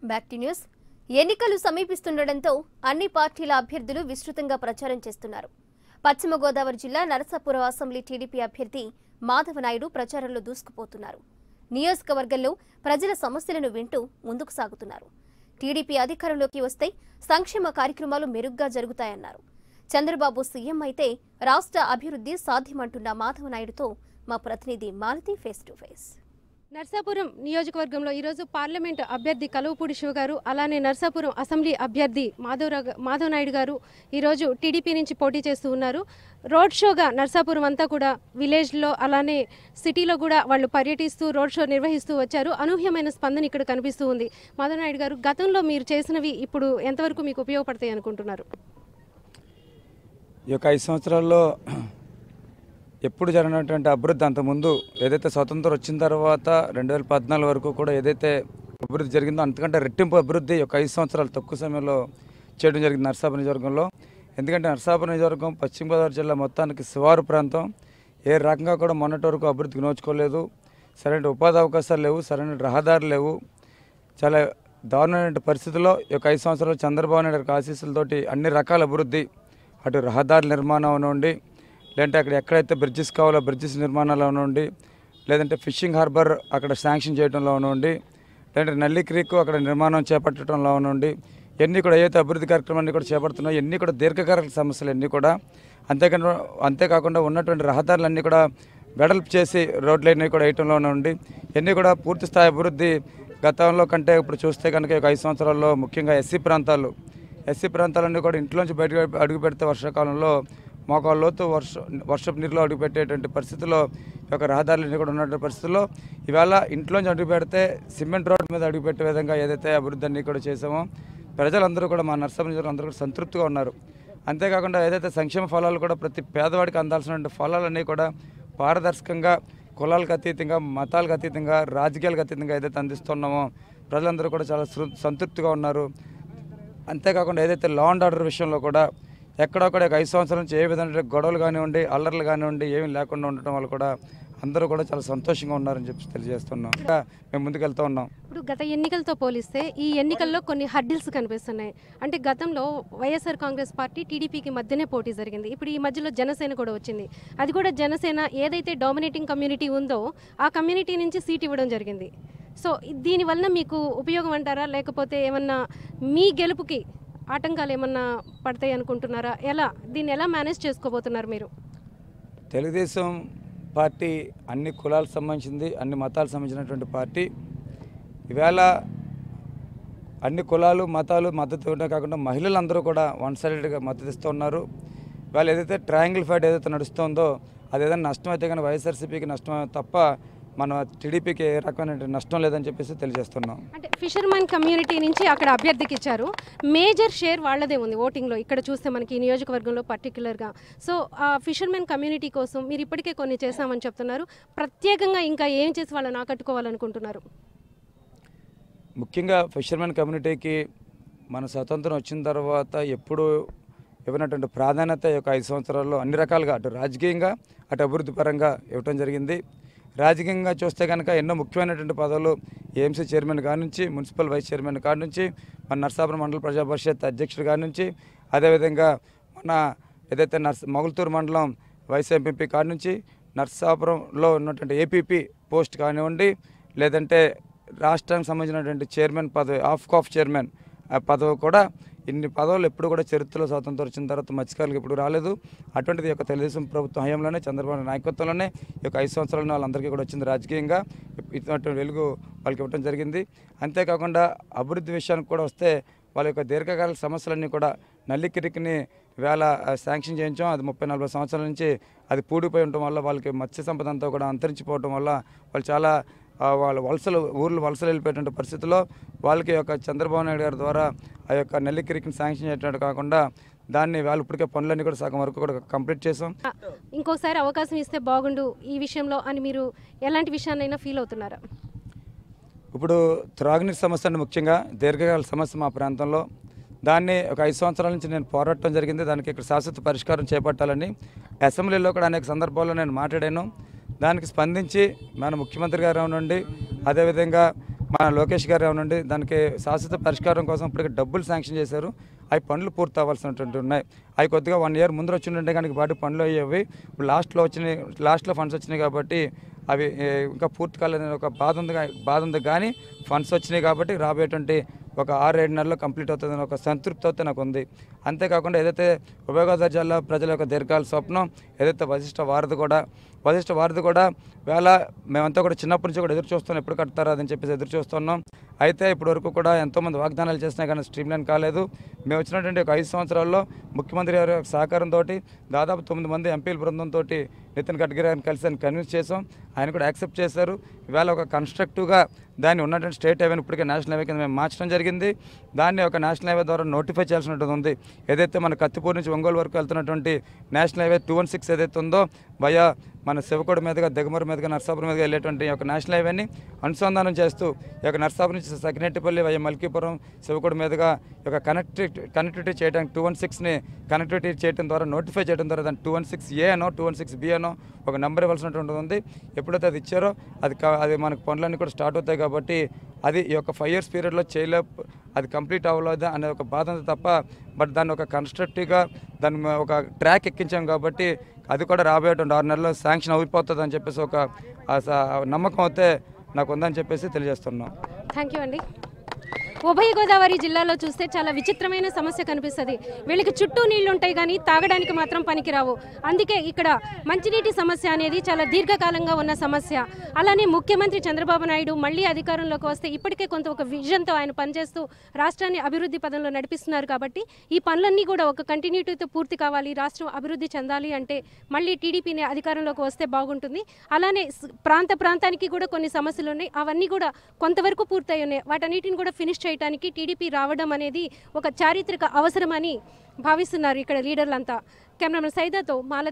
Back to news. ఎన్నికలు సమీపిస్తుండటంతో అన్ని పార్టీల అభ్యర్థులు విస్తృతంగా ప్రచారం చేస్తున్నారు. పశ్చిమ గోదావరి జిల్లా నరసాపురం అసెంబ్లీ టీడీపీ అభ్యర్థి మాధవనాయుడు ప్రచారంలో దూసుకుపోతున్నారు. నియోజకవర్గంలో ప్రజల సమస్యలను వింటూ ముందుకు సాగుతున్నారు. టీడీపీ అధికారంలోకి వస్తే సంక్షేమ కార్యక్రమాలు మెరుగ్గా జరుగుతాయన్నారు. చంద్రబాబు సీఎం అయితే రాష్ట్ర అభివృద్ధి సాధ్యమంటున్న మాధవనాయుడుతో మా ప్రతినిధి Malathi face to face. Narsapuram నియోజకవర్గంలో ఈరోజు పార్లమెంటు అభ్యర్థి కలువపూడి శివ గారు, అలానే నర్సాపురం అసెంబ్లీ అభ్యర్థి మాధవనాయుడు గారు ఈరోజు టీడీపీ నుంచి పోటీ చేస్తూ ఉన్నారు. రోడ్ షోగా నర్సాపురం అంతా కూడా విలేజ్లో అలానే సిటీలో కూడా వాళ్ళు పర్యటిస్తూ రోడ్ షో నిర్వహిస్తూ వచ్చారు. అనూహ్యమైన స్పందన ఇక్కడ కనిపిస్తూ ఉంది. మాధవనాయుడు గారు, గతంలో మీరు చేసినవి ఇప్పుడు ఎంతవరకు మీకు ఉపయోగపడతాయి అనుకుంటున్నారు? ఈ యొక్క 5 సంవత్సరాల్లో ఎప్పుడు జరిగినటువంటి అభివృద్ధి అంతకుముందు ఏదైతే స్వతంత్రం వచ్చిన తర్వాత 2014 వరకు కూడా ఏదైతే అభివృద్ధి జరిగిందో అంతకంటే రెట్టింపు అభివృద్ధి ఒక 5 సంవత్సరాలు తక్కువ సమయంలో చేయడం జరిగింది నరసాపురం నియోజకవర్గంలో. ఎందుకంటే నరసాపురం నియోజకవర్గం పశ్చిమ గోదావరి జిల్లా మొత్తానికి శివారు ప్రాంతం. ఏ రకంగా కూడా మొన్నటి వరకు అభివృద్ధికి నోచుకోలేదు. సరైన ఉపాధి అవకాశాలు లేవు, సరైన రహదారులు లేవు. చాలా దారుణమైన పరిస్థితుల్లో ఈ యొక్క 5 సంవత్సరాలు చంద్రబాబు నాయుడు గారి ఆశీస్సులతోటి అన్ని రకాల అభివృద్ధి, అటు రహదారుల నిర్మాణం నుండి, లేదంటే అక్కడ ఎక్కడైతే బ్రిడ్జెస్ కావాలో బ్రిడ్జెస్ నిర్మాణాలు నుండి, లేదంటే ఫిషింగ్ హార్బర్ అక్కడ శాంక్షన్ చేయడంలో నుండి, లేదంటే నల్లి క్రీక్ అక్కడ నిర్మాణం చేపట్టడంలో నుండి, ఎన్ని కూడా ఏదైతే అభివృద్ధి కార్యక్రమాన్ని కూడా చేపడుతున్నాయో ఎన్ని కూడా దీర్ఘకాలిక సమస్యలు ఎన్ని కూడా. అంతేకాకుండా ఉన్నటువంటి రహదారులన్నీ కూడా వెడల్పు చేసి రోడ్లన్నీ కూడా వేయటంలో నుండి ఎన్ని కూడా పూర్తి స్థాయి అభివృద్ధి గతంలో కంటే ఇప్పుడు చూస్తే కనుక 5 సంవత్సరాల్లో ముఖ్యంగా ఎస్సీ ప్రాంతాలన్నీ కూడా ఇంట్లోంచి బయట అడుగు పెడితే వర్షాకాలంలో మోకాళ్ళ లోతు వర్షపు నీరులో అడుగుపెట్టేటువంటి పరిస్థితుల్లో ఈ యొక్క రహదారులన్నీ కూడా ఉన్నటువంటి పరిస్థితుల్లో ఇవాళ ఇంట్లోంచి అడుగు పెడితే సిమెంట్ రోడ్డు మీద అడుగుపెట్టే విధంగా ఏదైతే అభివృద్ధి అన్నీ కూడా చేసామో ప్రజలందరూ కూడా మా నర్సాపురం నియోజకవర్గం అందరూ కూడా సంతృప్తిగా ఉన్నారు. అంతేకాకుండా ఏదైతే సంక్షేమ ఫలాలు కూడా ప్రతి పేదవాడికి అందాల్సినటువంటి ఫలాలన్నీ కూడా పారదర్శకంగా, కులాలకు అతీతంగా, మతాలకు అతీతంగా, రాజకీయాలకు అతీతంగా ఏదైతే అందిస్తున్నామో ప్రజలందరూ కూడా చాలా సంతృప్తిగా ఉన్నారు. అంతేకాకుండా ఏదైతే లా అండ్ ఆర్డర్ విషయంలో కూడా ఎక్కడొక్కడ 5 సంవత్సరాల నుంచి ఏ విధంగా గొడవలు కానివ్వండి, అల్లర్లు కానివ్వండి ఏమీ లేకుండా ఉండటం వల్ల కూడా అందరూ కూడా చాలా సంతోషంగా ఉన్నారని చెప్పి తెలియజేస్తున్నాం. ఇంకా మేము ముందుకెళ్తూ ఉన్నాం. ఇప్పుడు గత ఎన్నికలతో పోలిస్తే ఈ ఎన్నికల్లో కొన్ని హర్డిల్స్ కనిపిస్తున్నాయి. అంటే గతంలో వైఎస్ఆర్ కాంగ్రెస్ పార్టీ టీడీపీకి మధ్యనే పోటీ జరిగింది. ఇప్పుడు ఈ మధ్యలో జనసేన కూడా వచ్చింది. అది కూడా జనసేన ఏదైతే డామినేటింగ్ కమ్యూనిటీ ఉందో ఆ కమ్యూనిటీ నుంచి సీట్ ఇవ్వడం జరిగింది. సో దీనివల్ల మీకు ఉపయోగం అంటారా, లేకపోతే ఏమన్నా మీ గెలుపుకి ఆటంకాలు ఏమన్నా పడతాయి అనుకుంటున్నారా? దీన్ని ఎలా మేనేజ్ చేసుకోబోతున్నారు మీరు? తెలుగుదేశం పార్టీ అన్ని కులాలకు సంబంధించింది, అన్ని మతాలకు సంబంధించినటువంటి పార్టీ. ఈవేళ అన్ని కులాలు మతాలు మద్దతు ఇవ్వడమే కాకుండా మహిళలందరూ కూడా వన్ సైడెడ్గా మద్దతు ఇస్తూ ఉన్నారు. ఇవాళ ఏదైతే ట్రయాంగిల్ ఫైట్ ఏదైతే నడుస్తుందో అది ఏదైనా నష్టం అయితే కానీ వైఎస్ఆర్సీపీకి నష్టం తప్ప మన టీడీపీకి ఏ రకమైన నష్టం లేదని చెప్పేసి తెలియజేస్తున్నాం. అంటే ఫిషర్మెన్ కమ్యూనిటీ నుంచి అక్కడ అభ్యర్థికి ఇచ్చారు. మేజర్ షేర్ వాళ్ళదే ఉంది ఓటింగ్లో. ఇక్కడ చూస్తే మనకి ఈ నియోజకవర్గంలో పర్టికులర్గా. సో ఆ ఫిషర్మెన్ కమ్యూనిటీ కోసం మీరు ఇప్పటికే కొన్ని చేశామని చెప్తున్నారు. ప్రత్యేకంగా ఇంకా ఏం చేసి వాళ్ళని ఆకట్టుకోవాలనుకుంటున్నారు? ముఖ్యంగా ఫిషర్మెన్ కమ్యూనిటీకి మన స్వతంత్రం వచ్చిన తర్వాత ఎప్పుడు ఇవ్వనటువంటి ప్రాధాన్యత ఈ యొక్క 5 సంవత్సరాల్లో అన్ని రకాలుగా అటు రాజకీయంగా అటు అభివృద్ధి పరంగా ఇవ్వటం జరిగింది. రాజకీయంగా చూస్తే కనుక ఎన్నో ముఖ్యమైనటువంటి పదవులు ఏఎంసీ చైర్మన్ కాడి నుంచి, మున్సిపల్ వైస్ చైర్మన్ కాడి నుంచి, మన నర్సాపురం మండల ప్రజా పరిషత్ అధ్యక్షుడి కాడి నుంచి, అదేవిధంగా మన ఏదైతే మొగల్తూరు మండలం వైస్ ఎంపీపీ కాడి నుంచి, నర్సాపురంలో ఉన్నటువంటి ఏపీపీ పోస్ట్ కానివ్వండి, లేదంటే రాష్ట్రానికి సంబంధించినటువంటి చైర్మన్ పదవి, ఆఫ్ చైర్మన్ పదవి కూడా ఇన్ని పదవులు ఎప్పుడు కూడా చరిత్రలో స్వాతంత్రం వచ్చిన తర్వాత మత్స్యకారులకు ఎప్పుడు రాలేదు. అటువంటిది యొక్క తెలుగుదేశం ప్రభుత్వం హయాంలోనే, చంద్రబాబు నాయకత్వంలోనే ఈ యొక్క 5 సంవత్సరాల వాళ్ళందరికీ కూడా వచ్చింది. రాజకీయంగా ఇటువంటి వెలుగు వాళ్ళకి ఇవ్వడం జరిగింది. అంతేకాకుండా అభివృద్ధి విషయానికి కూడా వస్తే వాళ్ళ యొక్క దీర్ఘకాలిక సమస్యలన్నీ కూడా నల్లి క్రీక్ని వేళ శాంక్షన్ చేయించాం. అది 30-40 సంవత్సరాల నుంచి అది పూడిపోయి ఉండటం వల్ల వాళ్ళకి మత్స్య సంపద అంతా కూడా అంతరించిపోవడం వల్ల వాళ్ళు చాలా వాళ్ళ ఊర్లు వలసలు వెళ్ళిపోయేటువంటి పరిస్థితుల్లో వాళ్ళకి యొక్క చంద్రబాబు నాయుడు గారి ద్వారా ఆ యొక్క నల్లి క్రీక్ని శాంక్షన్ చేయటం కాకుండా దాన్ని వాళ్ళు ఇప్పటికే పనులన్నీ కూడా సగం వరకు కూడా కంప్లీట్ చేసాం. ఇంకోసారి అవకాశం ఇస్తే బాగుండు ఈ విషయంలో అని మీరు ఎలాంటి విషయాన్నైనా ఫీల్ అవుతున్నారా? ఇప్పుడు త్రాగునీటి సమస్య అంటే ముఖ్యంగా దీర్ఘకాల సమస్య మా ప్రాంతంలో. దాన్ని ఒక 5 సంవత్సరాల నుంచి నేను పోరాటం జరిగింది. దానికి ఇక్కడ శాశ్వత పరిష్కారం చేపట్టాలని అసెంబ్లీలో కూడా అనేక సందర్భాల్లో నేను మాట్లాడాను. దానికి స్పందించి మన ముఖ్యమంత్రి గారు నుండి, అదేవిధంగా మన లోకేష్ గారు ఏమనండి దానికి శాశ్వత పరిష్కారం కోసం ఇప్పటికి డబ్బులు శాంక్షన్ చేశారు. అవి పనులు పూర్తి అవ్వాల్సినటువంటి ఉన్నాయి. అవి కొద్దిగా 1 year ముందర వచ్చిందంటే కానీ వాటి పనులు అయ్యేవి. ఇప్పుడు లాస్ట్లో ఫండ్స్ వచ్చినాయి కాబట్టి అవి ఇంకా పూర్తి కాలేదని ఒక బాధ ఉంది కానీ ఫండ్స్ వచ్చినాయి కాబట్టి రాబోయేటువంటి ఒక 6-7 నెలల్లో కంప్లీట్ అవుతుందని ఒక సంతృప్తి అయితే నాకు ఉంది. అంతేకాకుండా ఏదైతే ఉభయ గోదావరి జిల్లా ప్రజల యొక్క దీర్ఘకాల స్వప్నం ఏదైతే వశిష్ఠ వారధి కూడా మేమంతా కూడా చిన్నప్పటి నుంచి కూడా ఎదురు చూస్తున్నాం, ఎప్పుడు కడతారా అని చెప్పేసి ఎదురు చూస్తున్నాం. అయితే ఇప్పటి వరకు కూడా ఎంతోమంది వాగ్దానాలు చేసినా కానీ స్ట్రీమ్లైన్ కాలేదు. మేము వచ్చినటువంటి ఒక 5 సంవత్సరాల్లో ముఖ్యమంత్రి గారి సహకారంతో దాదాపు 9 మంది ఎంపీల బృందంతో నితిన్ గడ్కరీ గారిని కలిసి ఆయన కన్విన్స్ చేసాం. ఆయన కూడా యాక్సెప్ట్ చేశారు. ఇవాళ ఒక కన్స్ట్రక్టివ్గా దాన్ని ఉన్నటువంటి స్టేట్ హైవేని ఇప్పటికే నేషనల్ హైవే కింద మేము మార్చడం జరిగింది. దాన్ని ఒక నేషనల్ హైవే ద్వారా నోటిఫై చేయాల్సినటువంటి ఉంది. ఏదైతే మన కత్తిపూర్ నుంచి ఒంగోలు వరకు వెళ్తున్నటువంటి నేషనల్ హైవే 216 ఏదైతే ఉందో వయా మన శివకోడి మీదుగా దిగమూరు మీదుగా నర్సాపురం మీదుగా వెళ్ళేటువంటి ఒక నేషనల్ హైవేని అనుసంధానం చేస్తూ ఈ యొక్క నర్సాపురం నుంచి సకినేటిపల్లి వయా మల్కీపురం శివకోడి మీదుగా ఒక కనెక్టివిటీ చేయడానికి 216ని కనెక్టివిటీ చేయడం ద్వారా నోటిఫై చేయడం ద్వారా దాన్ని 216A అనో 216B అనో ఒక నెంబర్ ఇవ్వాల్సినటువంటి ఉంది. ఎప్పుడైతే అది ఇచ్చారో అది మనకు పనులన్నీ కూడా స్టార్ట్ అవుతాయి కాబట్టి అది ఈ యొక్క 5 years పీరియడ్లో అది కంప్లీట్ అవ్వలేదు అనే ఒక బాధ ఉంది తప్ప బట్ దాన్ని ఒక కన్స్ట్రక్టివ్గా దాన్ని ఒక ట్రాక్ ఎక్కించాం కాబట్టి అది కూడా రాబోయేటువంటి 6 నెలల్లో శాంక్షన్ అయిపోతుంది అని చెప్పేసి ఒక నమ్మకం అయితే నాకు ఉందని చెప్పేసి తెలియజేస్తున్నాం. థ్యాంక్ యూ అండి. ఉభయ గోదావరి జిల్లాలో చూస్తే చాలా విచిత్రమైన సమస్య కనిపిస్తుంది. వీళ్ళకి చుట్టూ నీళ్లు ఉంటాయి కానీ తాగడానికి మాత్రం పనికిరావు. అందుకే ఇక్కడ మంచినీటి సమస్య అనేది చాలా దీర్ఘకాలంగా ఉన్న సమస్య. అలానే ముఖ్యమంత్రి చంద్రబాబు నాయుడు మళ్ళీ అధికారంలోకి వస్తే ఇప్పటికే కొంత ఒక విజన్తో ఆయన పనిచేస్తూ రాష్ట్రాన్ని అభివృద్ధి పదంలో నడిపిస్తున్నారు. కాబట్టి ఈ పనులన్నీ కూడా ఒక కంటిన్యూటీతో పూర్తి కావాలి, రాష్ట్రం అభివృద్ధి చెందాలి అంటే మళ్ళీ టీడీపీని అధికారంలోకి వస్తే బాగుంటుంది. అలానే ప్రాంతానికి కూడా కొన్ని సమస్యలు ఉన్నాయి, అవన్నీ కూడా కొంతవరకు పూర్తయి ఉన్నాయి. వాటన్నిటిని కూడా ఫినిష్ చేయడానికి టీడీపీ రావడం అనేది ఒక చారిత్రక అవసరమని భావిస్తున్నారు ఇక్కడ లీడర్లంతా. కెమెరామెన్ సైదాతో మాల.